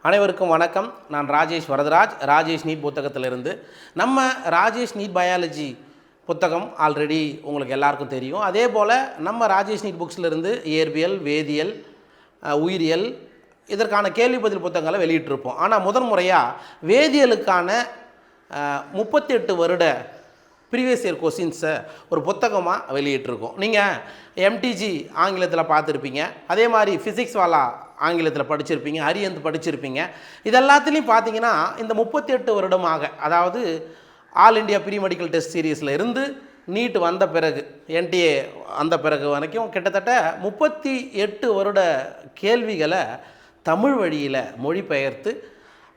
அனைவருக்கும் வணக்கம். நான் ராஜேஷ் வரதராஜ், ராஜேஷ் நீட் புத்தகத்திலிருந்து. நம்ம ராஜேஷ் நீட் பயாலஜி புத்தகம் ஆல்ரெடி உங்களுக்கு எல்லாருக்கும் தெரியும். அதே போல் நம்ம ராஜேஷ் நீட் புக்ஸ்லேருந்து இயற்பியல், வேதியியல், உயிரியல் இதற்கான கேள்வி பதில் புத்தகங்களை வெளியிட்டிருப்போம். ஆனால் முதன் முறையாக வேதியியலுக்கான 38 வருட ப்ரீவியஸ் இயர் கொஸ்டின்ஸை ஒரு புத்தகமாக வெளியிட்டிருக்கோம். நீங்கள் எம்டிஜி ஆங்கிலத்தில் பார்த்துருப்பீங்க, அதே மாதிரி ஃபிசிக்ஸ் வாலா ஆங்கிலத்தில் படிச்சிருப்பீங்க, அரியந்த் படிச்சிருப்பீங்க. இது எல்லாத்துலேயும் பார்த்தீங்கன்னா இந்த 38 வருடமாக, அதாவது all India pre medical test சீரீஸில் இருந்து நீட் வந்த பிறகு, என்டிஏ வந்த பிறகு வரைக்கும் கிட்டத்தட்ட 38 வருட கேள்விகளை தமிழ் வழியில் மொழிபெயர்த்து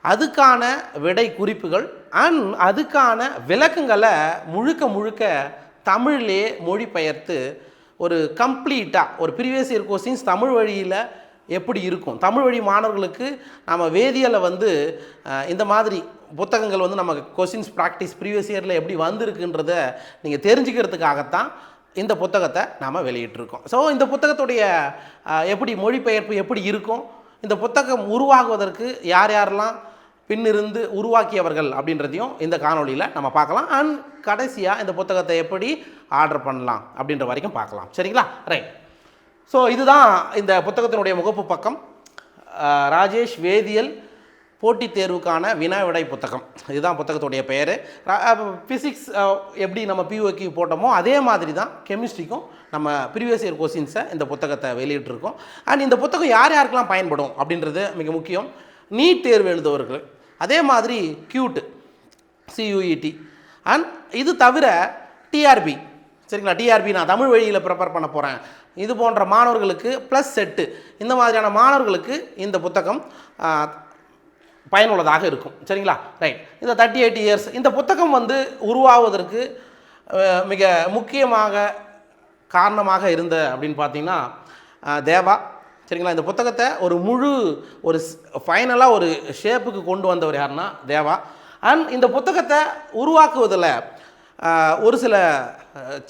அதுக்கான விடை குறிப்புகள் அண்ட் அதுக்கான விளக்கங்களை முழுக்க தமிழ்லே மொழிபெயர்த்து ஒரு கம்ப்ளீட்டாக ஒரு ப்ரீவியஸ் இயர் கொஸ்டின்ஸ் தமிழ் வழியில் எப்படி இருக்கும், தமிழ் வழி மாணவர்களுக்கு நம்ம வேதியியலை இந்த மாதிரி புத்தகங்கள் நம்ம கொஸ்டின்ஸ் ப்ராக்டிஸ் ப்ரீவியஸ் இயரில் எப்படி வந்திருக்குன்றத நீங்கள் தெரிஞ்சுக்கிறதுக்காகத்தான் இந்த புத்தகத்தை நாம் வெளியிட்டிருக்கோம். ஸோ இந்த புத்தகத்துடைய எப்படி மொழிபெயர்ப்பு எப்படி இருக்கும், இந்த புத்தகம் உருவாகுவதற்கு யார் யாரெல்லாம் பின்னிருந்து உருவாக்கியவர்கள் அப்படின்றதையும் இந்த காணொலியில் நம்ம பார்க்கலாம். அண்ட் கடைசியாக இந்த புத்தகத்தை எப்படி ஆர்டர் பண்ணலாம் அப்படின்ற வரைக்கும் பார்க்கலாம். சரிங்களா? ரைட். ஸோ இதுதான் இந்த புத்தகத்தினுடைய முகப்பு பக்கம். ராஜேஷ் வேதியியல் போட்டித் தேர்வுக்கான வினா விடை புத்தகம், இதுதான் புத்தகத்துடைய பெயர். ஃபிசிக்ஸ் எப்படி நம்ம பிஓக்கு போட்டோமோ அதே மாதிரி தான் கெமிஸ்ட்ரிக்கும் நம்ம ப்ரீவியஸ் இயர் கொஸ்டின்ஸை இந்த புத்தகத்தை வெளியிட்டிருக்கோம். அண்ட் இந்த புத்தகம் யார் யாருக்கெல்லாம் பயன்படும் அப்படின்றது மிக முக்கியம். நீட் தேர்வு எழுதுவர்கள், அதே மாதிரி கியூட் CUET, அண்ட் இது தவிர டிஆர்பி. சரிங்களா? டிஆர்பி நான் தமிழ் வழியில் ப்ரிப்பேர் பண்ண போகிறேன், இது போன்ற மாணவர்களுக்கு ப்ளஸ் செட்டு, இந்த மாதிரியான மாணவர்களுக்கு இந்த புத்தகம் பயனுள்ளதாக இருக்கும். சரிங்களா? ரைட். இந்த 38 இயர்ஸ் இந்த புத்தகம் உருவாவதற்கு மிக முக்கியமாக காரணமாக இருந்த அப்படின்னு பார்த்தீங்கன்னா தேவா. சரிங்களா? இந்த புத்தகத்தை ஒரு ஃபைனலாக ஒரு ஷேப்புக்கு கொண்டு வந்தவர் யாருன்னா தேவா. அண்ட் இந்த புத்தகத்தை உருவாக்குவதில் ஒரு சில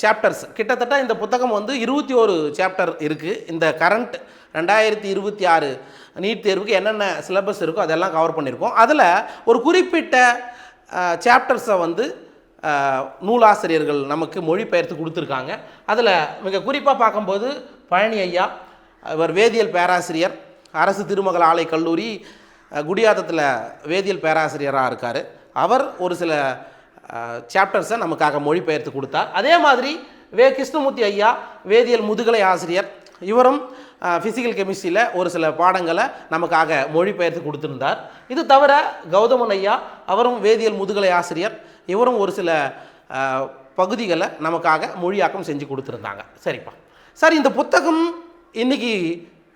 சாப்டர்ஸ், கிட்டத்தட்ட இந்த புத்தகம் 21 சாப்டர் இருக்குது. இந்த கரண்ட் 2026 நீட் தேர்வுக்கு என்னென்ன சிலபஸ் இருக்கோ அதெல்லாம் கவர் பண்ணியிருக்கோம். அதில் ஒரு குறிப்பிட்ட சாப்டர்ஸை நூலாசிரியர்கள் நமக்கு மொழிபெயர்த்து கொடுத்துருக்காங்க. அதில் மிக குறிப்பாக பார்க்கும்போது பழனி ஐயா, இவர் வேதியியல் பேராசிரியர், அரசு திருமகள் ஆலை கல்லூரி குடியாத்தத்தில் வேதியியல் பேராசிரியராக இருக்கார். அவர் ஒரு சில சாப்டர்ஸை நமக்காக மொழிபெயர்த்து கொடுத்தார். அதே மாதிரி கிருஷ்ணமூர்த்தி ஐயா வேதியியல் முதுகலை ஆசிரியர், இவரும் ஃபிசிக்கல் கெமிஸ்ட்ரியில் ஒரு சில பாடங்களை நமக்காக மொழிபெயர்த்து கொடுத்துருந்தார். இது தவிர கௌதமன் ஐயா, அவரும் வேதியியல் முதுகலை ஆசிரியர், இவரும் ஒரு சில பகுதிகளை நமக்காக மொழியாக்கம் செஞ்சு கொடுத்துருந்தாங்க. சரிப்பா சார், இந்த புத்தகம் இன்றைக்கி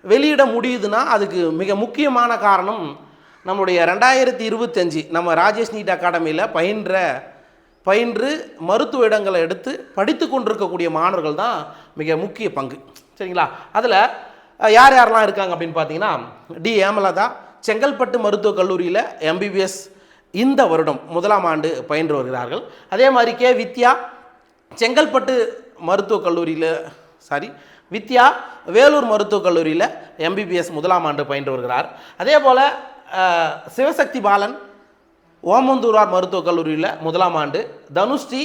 வெளியிட முடியுதுன்னா அதுக்கு மிக முக்கியமான காரணம் நம்மளுடைய 2025 நம்ம ராஜேஷ் நீட் அகாடமியில் பயின்று மருத்துவ இடங்களை எடுத்து படித்து கொண்டிருக்கக்கூடிய மாணவர்கள் தான் மிக முக்கிய பங்கு. சரிங்களா? அதில் யார் யாரெல்லாம் இருக்காங்க அப்படின்னு பார்த்தீங்கன்னா டி ஏமலதா செங்கல்பட்டு மருத்துவக் கல்லூரியில் MBBS இந்த வருடம் 1ஆம் ஆண்டு பயின்று வருகிறார்கள். அதே மாதிரி வித்யா செங்கல்பட்டு மருத்துவக் கல்லூரியில் வித்யா வேலூர் மருத்துவக் கல்லூரியில் MBBS 1ஆம் ஆண்டு பயின்று வருகிறார். அதே போல் சிவசக்தி பாலன் ஓமந்தூரார் மருத்துவக் கல்லூரியில் 1ஆம் ஆண்டு, தனுஸ்ரீ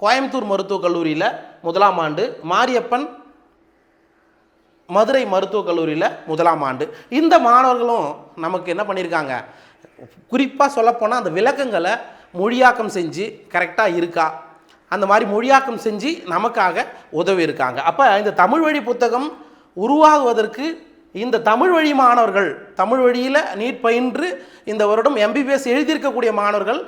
கோயம்புத்தூர் மருத்துவக் கல்லூரியில் 1ஆம் ஆண்டு, மாரியப்பன் மதுரை மருத்துவக் கல்லூரியில் 1ஆம் ஆண்டு. இந்த மாணவர்களும் நமக்கு என்ன பண்ணியிருக்காங்க, குறிப்பாக சொல்லப்போனால் அந்த விளக்கங்களை மொழியாக்கம் செஞ்சு கரெக்டாக இருக்கா, அந்த மாதிரி மொழியாக்கம் செஞ்சு நமக்காக உதவி இருக்காங்க. அப்போ இந்த தமிழ் வழி புத்தகம் உருவாகுவதற்கு இந்த தமிழ் வழி மாணவர்கள், தமிழ் வழியில் நீட் பயின்று இந்த வருடம் MBBS எழுதியிருக்கக்கூடிய மாணவர்கள்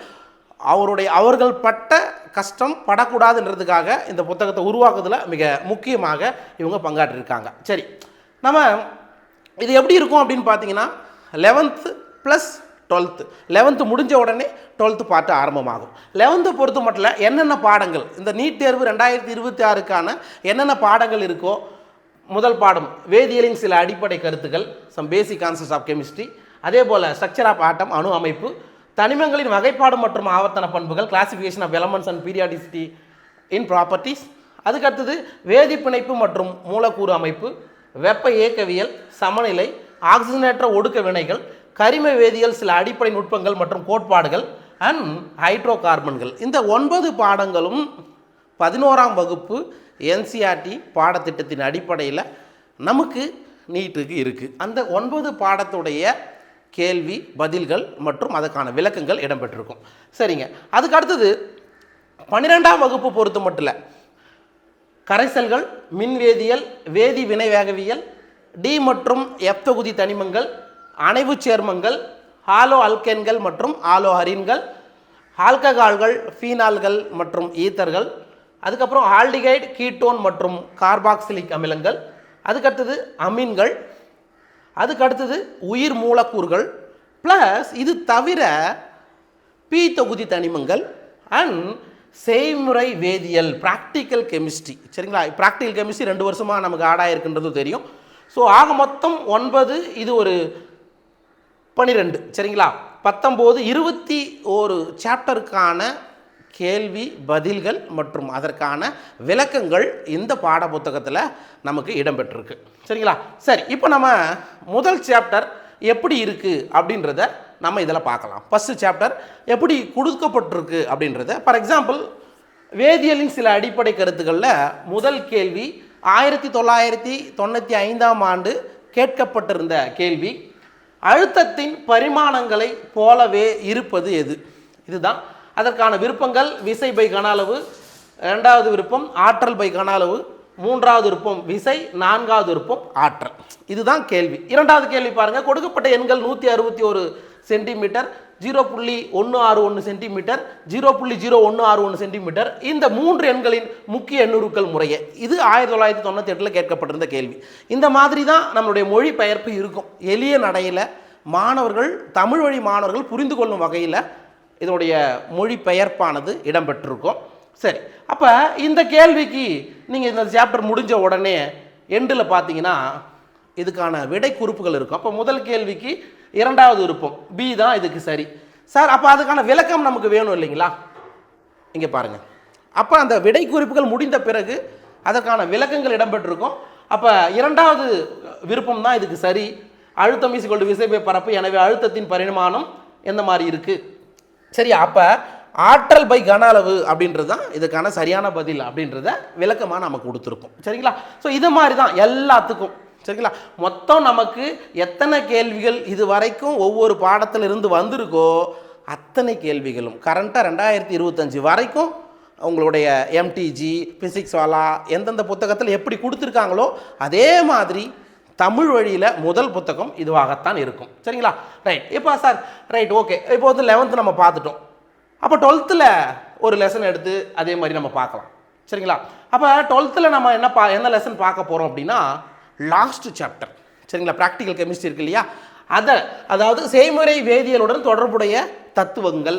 அவர்கள் பட்ட கஷ்டம் படக்கூடாதுன்றதுக்காக இந்த புத்தகத்தை உருவாக்குவதில் மிக முக்கியமாக இவங்க பங்காற்றிருக்காங்க. சரி, நம்ம இது எப்படி இருக்கும் அப்படின்னு பார்த்தீங்கன்னா 11th + 12th, 11th முடிஞ்ச உடனே 12th பார்ட் ஆரம்பமாகும். 11th பொறுத்த மட்டும் என்னென்ன பாடங்கள், இந்த நீட் தேர்வு 2026க்கான என்னென்ன பாடங்கள் இருக்கோ, முதல் பாடம் வேதியியலின் சில அடிப்படை கருத்துக்கள், some basic concepts of chemistry, அதே போல் ஸ்ட்ரக்சர் ஆஃப் ஆட்டம் அணு அமைப்பு, தனிமங்களின் வகைப்பாடு மற்றும் ஆவர்த்தன பண்புகள், classification of elements and periodicity in properties, அதுக்கடுத்தது வேதி பிணைப்பு மற்றும் மூலக்கூறு அமைப்பு, வெப்ப இயக்கவியல், சமநிலை, ஆக்சிஜனேற்ற ஒடுக்க வினைகள், கரிம வேதியியல் சில அடிப்படை நுட்பங்கள் மற்றும் கோட்பாடுகள் அண்ட் ஹைட்ரோ கார்பன்கள். இந்த 9 பாடங்களும் 11ஆம் வகுப்பு என்சிஆர்டி பாடத்திட்டத்தின் அடிப்படையில் நமக்கு நீட்டுக்கு இருக்குது. அந்த 9 பாடத்துடைய கேள்வி பதில்கள் மற்றும் அதற்கான விளக்கங்கள் இடம்பெற்றிருக்கும். சரிங்க, அதுக்கு அடுத்தது 12ஆம் வகுப்பு பொறுத்த மட்டும் இல்லை, கரைசல்கள், மின்வேதியியல், வேதி வினைவேகவியல், டி மற்றும் எஃப் தொகுதி தனிமங்கள், அணைவு சேர்மங்கள், ஆலோ அல்கேன்கள் மற்றும் ஆலோ அரின்கள், ஆல்கஹால்கள், ஃபீனால்கள் மற்றும் ஈத்தர்கள், அதுக்கப்புறம் ஆல்டிகைட், கீட்டோன் மற்றும் கார்பாக்சிலிக் அமிலங்கள், அதுக்கடுத்தது அமீன்கள், அதுக்கடுத்தது உயிர் மூலக்கூறுகள், ப்ளஸ் இது தவிர பி தொகுதி தனிமங்கள் அண்ட் செய்முறை வேதியியல், ப்ராக்டிக்கல் கெமிஸ்ட்ரி. சரிங்களா, ப்ராக்டிக்கல் கெமிஸ்ட்ரி 2 வருஷமாக நமக்கு ஆடாயிருக்குன்றது தெரியும். ஸோ ஆக மொத்தம் 9, இது ஒரு 12. சரிங்களா, 19, 21 சாப்டருக்கான கேள்வி பதில்கள் மற்றும் அதற்கான விளக்கங்கள் இந்த பாட புத்தகத்தில் நமக்கு இடம்பெற்றிருக்கு. சரிங்களா, சரி, இப்போ நம்ம முதல் சாப்டர் எப்படி இருக்குது அப்படின்றத நம்ம இதில் பார்க்கலாம். ஃபஸ்ட்டு சாப்டர் எப்படி கொடுக்கப்பட்டிருக்கு அப்படின்றத. ஃபார் எக்ஸாம்பிள், வேதியியலின் சில அடிப்படை கருத்துக்களில் முதல் கேள்வி 1995ஆம் ஆண்டு கேட்கப்பட்டிருந்த கேள்வி, அழுத்தத்தின் பரிமாணங்களை போலவே இருப்பது எது? இதுதான். அதற்கான விருப்பங்கள் விசை பை கன அளவு, 2வது விருப்பம் ஆற்றல் பை கன அளவு, 3வது விருப்பம் விசை, 4வது விருப்பம் ஆற்றல். இதுதான் கேள்வி. 2வது கேள்வி பாருங்கள், கொடுக்கப்பட்ட எண்கள் 161 சென்டிமீட்டர், 0.161 சென்டிமீட்டர், 0.0161 சென்டிமீட்டர், இந்த 3 எண்களின் முக்கிய எண்ணுருக்கள் முறையே. இது 1998 கேட்கப்பட்டிருந்த கேள்வி. இந்த மாதிரி தான் நம்மளுடைய மொழி பெயர்ப்பு இருக்கும். எளிய நடையில் மாணவர்கள், தமிழ் வழி மாணவர்கள் புரிந்து கொள்ளும் வகையில் இதனுடைய மொழி பெயர்ப்பானது இடம்பெற்றிருக்கும். சரி, அப்போ இந்த கேள்விக்கு நீங்கள் இந்த சாப்டர் முடிஞ்ச உடனே எண்டில் பார்த்தீங்கன்னா இதுக்கான விடை குறிப்புகள் இருக்கும். அப்போ முதல் கேள்விக்கு 2வது விருப்பம் பி தான் இதுக்கு சரி சார். அப்போ அதுக்கான விளக்கம் நமக்கு வேணும் இல்லைங்களா? இங்கே பாருங்கள். அப்போ அந்த விடை குறிப்புகள் முடிந்த பிறகு அதற்கான விளக்கங்கள் இடம்பெற்றிருக்கும். அப்போ 2வது விருப்பம் தான் இதுக்கு சரி. அழுத்தம் = விசைபை பரப்பு, எனவே அழுத்தத்தின் பரிமாணம் எந்த மாதிரி இருக்குது? சரி, அப்போ ஆற்றல் பை கன அளவு அப்படின்றது தான் இதுக்கான சரியான பதில் அப்படின்றத விளக்கமாக நம்ம கொடுத்துருக்கோம். சரிங்களா? ஸோ இது மாதிரி தான் எல்லாத்துக்கும். சரிங்களா, மொத்தம் நமக்கு எத்தனை கேள்விகள் இது வரைக்கும் ஒவ்வொரு பாடத்தில் இருந்து வந்திருக்கோ அத்தனை கேள்விகளும் கரண்ட்டாக 2025 வரைக்கும் உங்களுடைய எம்டிஜி, ஃபிசிக்ஸ் வாலா எந்தெந்த புத்தகத்தில் எப்படி கொடுத்துருக்காங்களோ அதே மாதிரி தமிழ் வழியில் முதல் புத்தகம் இதுவாகத்தான் இருக்கும். சரிங்களா, ரைட். இப்போ சார், ரைட், ஓகே, இப்போ வந்து 11th நம்ம பார்த்துட்டோம். அப்போ 12th ஒரு லெசன் எடுத்து அதே மாதிரி நம்ம பார்க்கலாம். சரிங்களா, அப்போ 12th நம்ம என்ன லெசன் பார்க்க போகிறோம் அப்படின்னா லாஸ்ட் சாப்டர். சரிங்களா, ப்ராக்டிக்கல் கெமிஸ்ட்ரி இருக்கு இல்லையா, அதாவது செய்முறை வேதியியலுடன் தொடர்புடைய தத்துவங்கள்.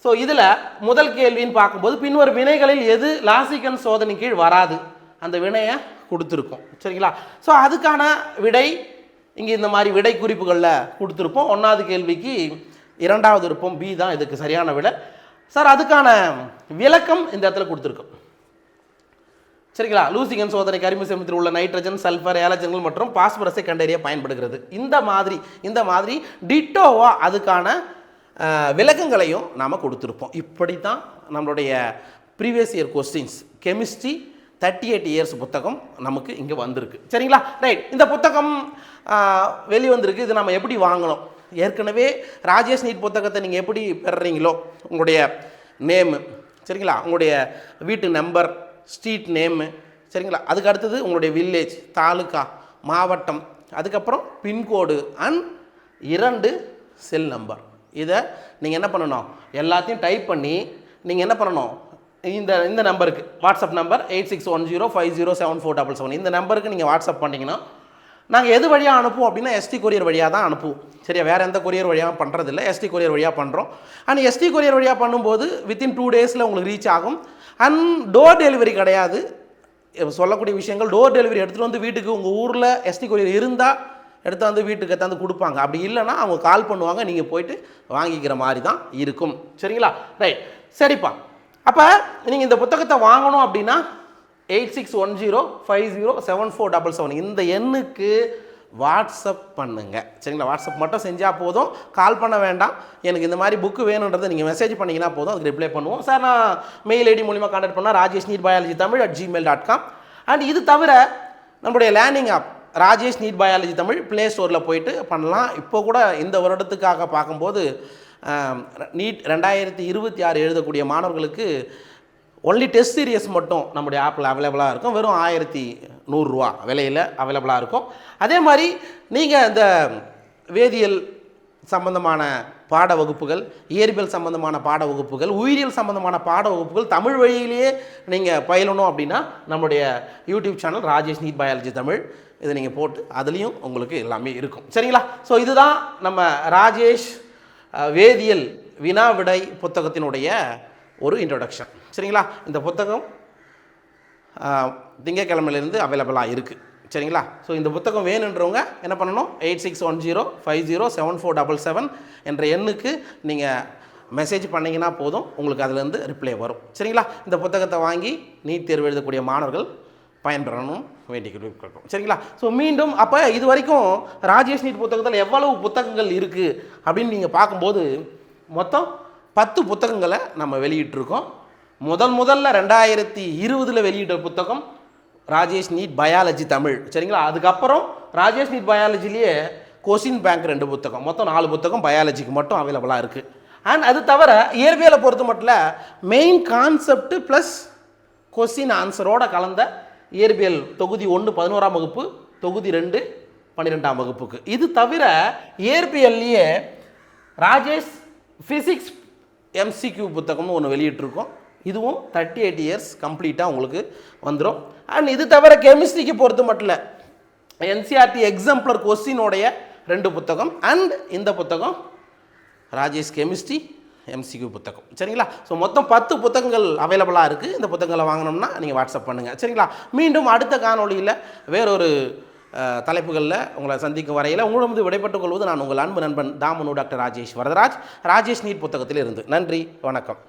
ஸோ இதில் முதல் கேள்வின்னு பார்க்கும்போது பின்வரும் வினைகளில் எது லாசிகன் சோதனை கீழ் வராது? அந்த வினையை கொடுத்துருக்கோம். சரிங்களா, ஸோ அதுக்கான விடை இங்கே இந்த மாதிரி விடை குறிப்புகளில் கொடுத்துருப்போம். 1வது கேள்விக்கு 2வது விருப்பம் பி தான் இதுக்கு சரியான விடை சார். அதுக்கான விளக்கம் இந்த இடத்துல கொடுத்துருக்கோம். சரிங்களா, லூசிகன் சோதனை கரிம சேர்மத்தில் உள்ள நைட்ரஜன், சல்ஃபர், ஏலஜன்கள் மற்றும் பாஸ்பரஸை கண்டறிய பயன்படுகிறது. இந்த மாதிரி டிட்டோவா அதுக்கான விளக்கங்களையும் நாம் கொடுத்துருப்போம். இப்படி தான் நம்மளுடைய previous year questions chemistry 38 years புத்தகம் நமக்கு இங்கே வந்திருக்கு. சரிங்களா, ரைட். இந்த புத்தகம் வெளிவந்திருக்கு. இது நம்ம எப்படி வாங்கணும்? ஏற்கனவே ராஜேஷ் நீட் புத்தகத்தை நீங்கள் எப்படி பெறுறீங்களோ உங்களுடைய நேமு, சரிங்களா, உங்களுடைய வீட்டு நம்பர், ஸ்ட்ரீட் நேமு, சரிங்களா, அதுக்கு அடுத்தது உங்களுடைய வில்லேஜ், தாலுக்கா, மாவட்டம், அதுக்கப்புறம் பின்கோடு அண்ட் 2 செல் நம்பர். இதை நீங்கள் என்ன பண்ணணும்? எல்லாத்தையும் டைப் பண்ணி நீங்கள் என்ன பண்ணணும்? இந்த நம்பருக்கு வாட்ஸ்அப் நம்பர் 8610507477 இந்த நம்பருக்கு நீங்கள் வாட்ஸ்அப் பண்ணிங்கன்னா நாங்கள் எது வழியாக அனுப்புவோம் அப்படின்னா எஸ்டி கொரியர் வழியாக தான் அனுப்புவோம். சரியா, வேறு எந்த கொரியர் வழியாக பண்ணுறதில்ல, எஸ்டி கொரியர் வழியாக பண்ணுறோம். அண்ட் எஸ்டி கொரியர் வழியாக பண்ணும்போது வித்தின் 2 டேஸில் உங்களுக்கு ரீச் ஆகும். அண்ட் டோர் டெலிவரி கிடையாது. சொல்லக்கூடிய விஷயங்கள், டோர் டெலிவரி எடுத்துகிட்டு வந்து வீட்டுக்கு உங்கள் ஊரில் எஸ்டி கொரியர் இருந்தால் எடுத்து வந்து வீட்டுக்கு எடுத்தாந்து கொடுப்பாங்க. அப்படி இல்லைன்னா அவங்க கால் பண்ணுவாங்க, நீங்கள் போயிட்டு வாங்கிக்கிற மாதிரி தான் இருக்கும். சரிங்களா, ரைட். சரிப்பா, அப்போ நீங்கள் இந்த புத்தகத்தை வாங்கணும் அப்படின்னா 8610507477 இந்த எண்ணுக்கு வாட்ஸ்அப் பண்ணுங்கள். சரிங்களா? வாட்ஸ்அப் மட்டும் செஞ்சால் போதும், கால் பண்ண வேண்டாம். எனக்கு இந்த மாதிரி புக்கு வேணுன்றதை நீங்கள் மெசேஜ் பண்ணிங்கன்னா போதும், அதுக்கு ரிப்ளை பண்ணுவோம். சார் நான் மெயில் ஐடி மூலிமா கான்டாக்ட் பண்ணால் rajeshneetbiologytamil@gmail.com. அண்ட் இது தவிர நம்முடைய learning app Rajesh NEET biology Tamil play ஸ்டோரில் போயிட்டு பண்ணலாம். இப்போ கூட இந்த வருடத்துக்காக பார்க்கும்போது நீட் 2026 எழுதக்கூடிய மாணவர்களுக்கு ஒன்லி டெஸ்ட் சீரியஸ் மட்டும் நம்முடைய ஆப்பில் அவைலபிளாக இருக்கும். வெறும் 1100 ரூபா விலையில் அவைலபிளாக இருக்கும். அதே மாதிரி நீங்கள் இந்த வேதியியல் சம்பந்தமான பாட வகுப்புகள், இயற்பியல் சம்பந்தமான பாட வகுப்புகள், உயிரியல் சம்பந்தமான பாட வகுப்புகள் தமிழ் வழியிலேயே நீங்கள் பயிலணும் அப்படின்னா நம்முடைய YouTube channel Rajesh NEET biology Tamil இதை நீங்கள் போட்டு அதுலேயும் உங்களுக்கு எல்லாமே இருக்கும். சரிங்களா? ஸோ இதுதான் நம்ம ராஜேஷ் வேதியியல் வினா விடை புத்தகத்தினுடைய ஒரு இன்ட்ரொடக்ஷன். சரிங்களா? இந்த புத்தகம் திங்கட்கிழமையிலேருந்து அவைலபிளாக இருக்குது. சரிங்களா? ஸோ இந்த புத்தகம் வேணுன்றவங்க என்ன பண்ணணும், 8610507477 என்ற எண்ணுக்கு நீங்கள் மெசேஜ் பண்ணிங்கன்னா போதும், உங்களுக்கு அதுலேருந்து ரிப்ளை வரும். சரிங்களா? இந்த புத்தகத்தை வாங்கி நீட் தேர்வு எழுதக்கூடிய மாணவர்கள் பயன்பெறணும் வேண்டிக்கிறோம். சரிங்களா? ஸோ மீண்டும் அப்போ இது வரைக்கும் ராஜேஷ் நீட் புத்தகத்தில் எவ்வளவு புத்தகங்கள் இருக்குது அப்படின்னு நீங்கள் பார்க்கும்போது மொத்தம் 10 புத்தகங்களை நம்ம வெளியிட்டிருக்கோம். முதல்ல 2020 வெளியிட்ட புத்தகம் ராஜேஷ் நீட் பயாலஜி தமிழ். சரிங்களா? அதுக்கப்புறம் ராஜேஷ் நீட் பயாலஜிலேயே கொஸ்டின் பேங்க் 2 புத்தகம், மொத்தம் 4 புத்தகம் பயாலஜிக்கு மட்டும் அவைலபிளாக இருக்குது. அண்ட் அது தவிர இயற்பியலை பொறுத்த மட்டும் மெயின் கான்செப்ட் ப்ளஸ் கொஸ்டின் ஆன்சரோட கலந்த இயற்பியல் தொகுதி 1 11ஆம் வகுப்பு, தொகுதி 2 12ஆம் வகுப்புக்கு. இது தவிர இயற்பியல்லையே ராஜேஷ் ஃபிசிக்ஸ் எம்சிக்யூ புத்தகம்னு ஒன்று வெளியிட்டிருக்கோம். இதுவும் 38 இயர்ஸ் கம்ப்ளீட்டாக உங்களுக்கு வந்துடும். அண்ட் இது தவிர கெமிஸ்ட்ரிக்கு பொறுத்த மட்டும் இல்லை, என்சிஆர்டி எக்ஸாம்பிளர் கொஸ்டினோடைய 2 புத்தகம் அண்ட் இந்த புத்தகம் ராஜேஷ் கெமிஸ்ட்ரி எம்சிக்யூ புத்தகம். சரிங்களா? ஸோ மொத்தம் 10 புத்தகங்கள் அவைலபிளாக இருக்குது. இந்த புத்தகங்களை வாங்கினோம்னா நீங்கள் வாட்ஸ்அப் பண்ணுங்கள். சரிங்களா? மீண்டும் அடுத்த காணொலியில் வேறொரு தலைப்புகளில் உங்களை சந்திக்கும் வரையில் உங்களிடம் விடைபெற்றுக் கொள்வது நான் உங்கள் அன்பு நண்பன் தாமனு டாக்டர் ராஜேஷ் வரதராஜ், ராஜேஷ் நீட் புத்தகத்தில் இருந்து. நன்றி, வணக்கம்.